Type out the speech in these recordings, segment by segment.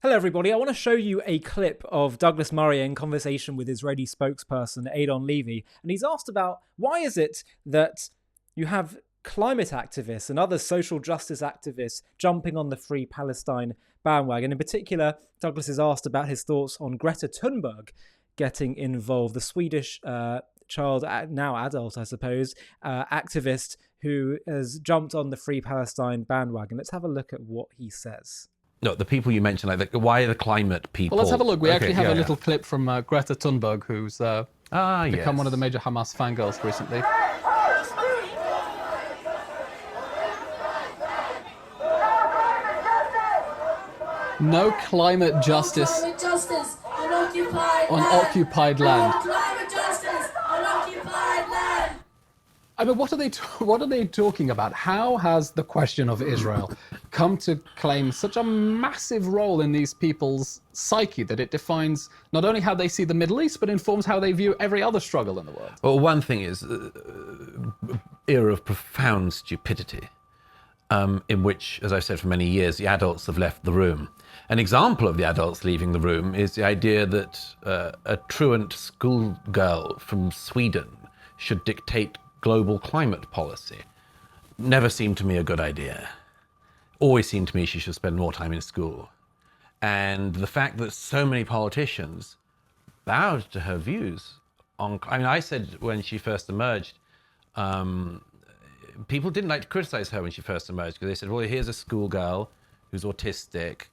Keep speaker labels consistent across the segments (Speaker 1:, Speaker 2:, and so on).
Speaker 1: Hello, everybody. I want to show you a clip of Douglas Murray in conversation with Israeli spokesperson Eylon Levy. And he's asked about why is it that you have climate activists and other social justice activists jumping on the Free Palestine bandwagon. In particular, Douglas is asked about his thoughts on Greta Thunberg getting involved, the Swedish child, now adult, I suppose, activist who has jumped on the Free Palestine bandwagon. Let's have a look at what he says.
Speaker 2: No, the people you mentioned, like why the climate people?
Speaker 3: Well, let's have a look. We actually have a little clip from Greta Thunberg, who's become one of the major Hamas fangirls recently. No climate justice, on occupied land. I mean, what are they talking about? How has the question of Israel come to claim such a massive role in these people's psyche that it defines not only how they see the Middle East, but informs how they view every other struggle in the world?
Speaker 2: Well, one thing is era of profound stupidity, in which, as I've said for many years, the adults have left the room. An example of the adults leaving the room is the idea that a truant schoolgirl from Sweden should dictate global climate policy. Never seemed to me a good idea. Always seemed to me she should spend more time in school. And the fact that so many politicians bowed to her views on, I mean, I said when she first emerged, people didn't like to criticize her when she first emerged because they said, well, here's a schoolgirl who's autistic.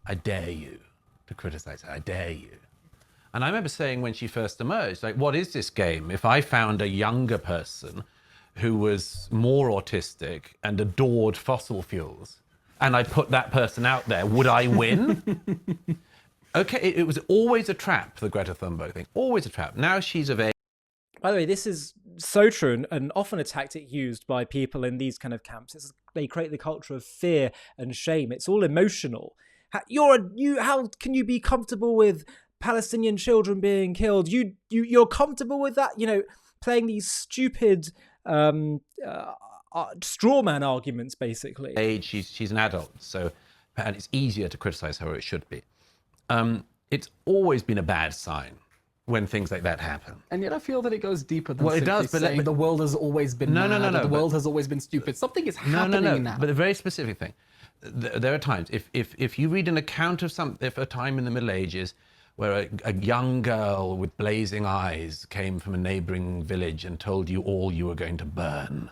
Speaker 2: I dare you to criticize her. I dare you. And I remember saying when she first emerged, like, what is this game? If I found a younger person who was more autistic and adored fossil fuels, and I put that person out there, would I win? Okay, it was always a trap, the Greta Thunberg thing. Always a trap. Now she's of age.
Speaker 1: By the way, this is so true and often a tactic used by people in these kind of camps. They create the culture of fear and shame. It's all emotional. How can you be comfortable with Palestinian children being killed? You're comfortable with that? You know, playing these stupid straw man arguments, basically.
Speaker 2: Age, she's an adult, so and it's easier to criticize her, or it should be. It's always been a bad sign when things like that happen.
Speaker 3: And yet I feel that it goes deeper than
Speaker 2: it does, but
Speaker 3: saying the world has always been the world has always been stupid. Something is happening now.
Speaker 2: But a very specific thing. There are times, if you read an account of a time in the Middle Ages where a young girl with blazing eyes came from a neighboring village and told you all you were going to burn.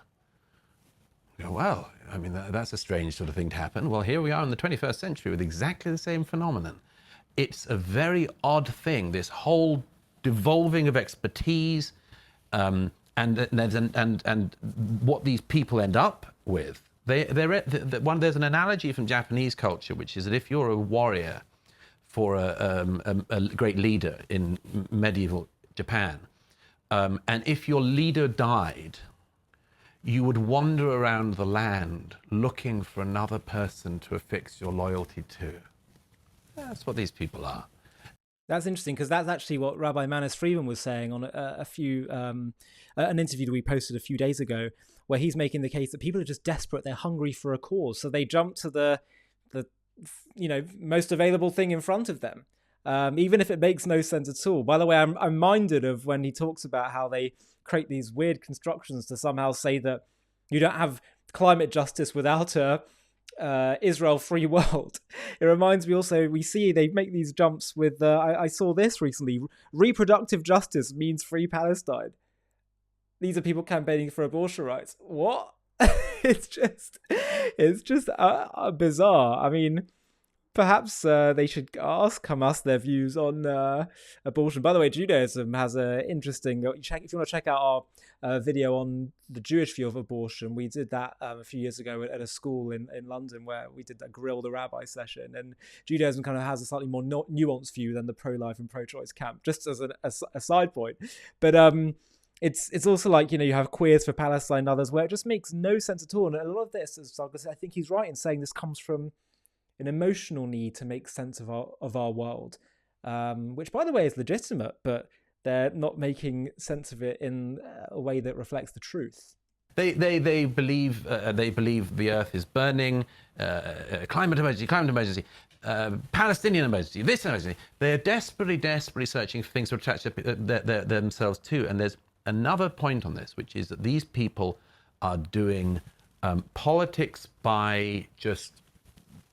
Speaker 2: You go, well, I mean, that's a strange sort of thing to happen. Well, here we are in the 21st century with exactly the same phenomenon. It's a very odd thing, this whole devolving of expertise and what these people end up with. There's an analogy from Japanese culture, which is that if you're a warrior for a great leader in medieval Japan, and if your leader died, you would wander around the land looking for another person to affix your loyalty to. That's what these people are.
Speaker 1: That's interesting because that's actually what Rabbi Manis Friedman was saying on an interview that we posted a few days ago, where he's making the case that people are just desperate, they're hungry for a cause, so they jump to the most available thing in front of them, even if it makes no sense at all. By the way, I'm reminded of when he talks about how they create these weird constructions to somehow say that you don't have climate justice without a Israel free world. It reminds me also, they make these jumps with, I saw this recently, reproductive justice means free Palestine. These are people campaigning for abortion rights. What? It's just bizarre. I mean, perhaps they should ask Hamas their views on abortion. By the way, Judaism has an interesting, if you want to check out our video on the Jewish view of abortion, we did that a few years ago at a school in London where we did that Grill the Rabbi session. And Judaism kind of has a slightly more nuanced view than the pro-life and pro-choice camp, just as a side point. But it's also like, you have Queers for Palestine and others where it just makes no sense at all. And a lot of this, as Douglas, I think he's right in saying this comes from an emotional need to make sense of our world, which, by the way, is legitimate, but they're not making sense of it in a way that reflects the truth.
Speaker 2: They believe the earth is burning, climate emergency, Palestinian emergency, this emergency. They're desperately searching for things to attach themselves to. And there's another point on this, which is that these people are doing politics by just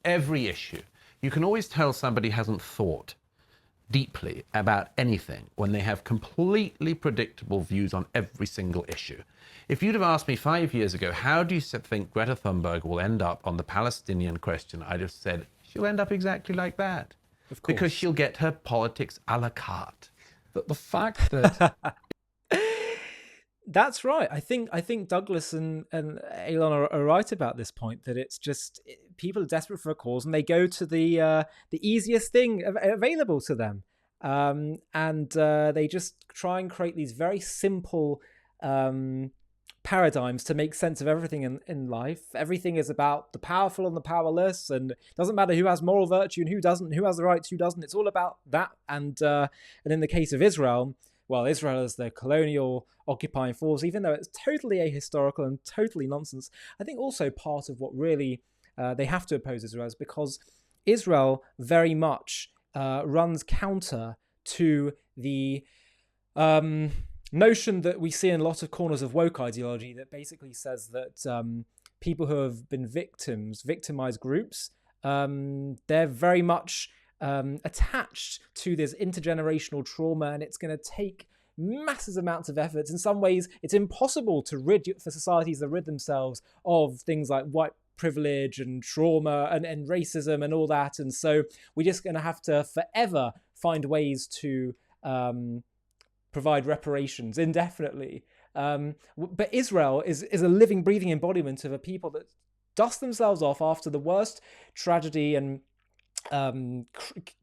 Speaker 2: every issue. You can always tell somebody hasn't thought deeply about anything when they have completely predictable views on every single issue. If you'd have asked me 5 years ago, how do you think Greta Thunberg will end up on the Palestinian question, I'd have said, she'll end up exactly like that.
Speaker 1: Of course.
Speaker 2: Because she'll get her politics a la carte.
Speaker 3: The fact that
Speaker 1: That's right. I think Douglas and Eylon are right about this point, that it's just people are desperate for a cause and they go to the easiest thing available to them, and they just try and create these very simple paradigms to make sense of everything in life. Everything is about the powerful and the powerless, and it doesn't matter who has moral virtue and who doesn't, who has the rights, who doesn't. It's all about that. And in the case of Israel, well, Israel is the colonial occupying force, even though it's totally ahistorical and totally nonsense. I think also part of what really they have to oppose Israel is because Israel very much runs counter to the notion that we see in a lot of corners of woke ideology that basically says that people who have been victimized groups, they're very much attached to this intergenerational trauma, and it's going to take massive amounts of efforts. In some ways, it's impossible for societies to rid themselves of things like white privilege and trauma and racism and all that. And so we're just going to have to forever find ways to provide reparations indefinitely. But Israel is a living, breathing embodiment of a people that dust themselves off after the worst tragedy and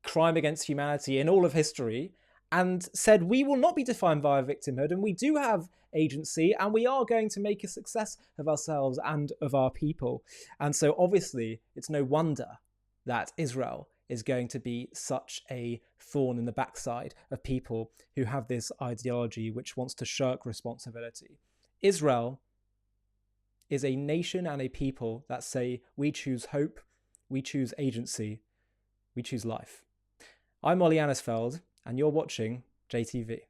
Speaker 1: crime against humanity in all of history, and said, we will not be defined by our victimhood, and we do have agency, and we are going to make a success of ourselves and of our people. And so obviously it's no wonder that Israel is going to be such a thorn in the backside of people who have this ideology which wants to shirk responsibility. Israel is a nation and a people that say, we choose hope, we choose agency, we choose life. I'm Ollie Annisfeld, and you're watching JTV.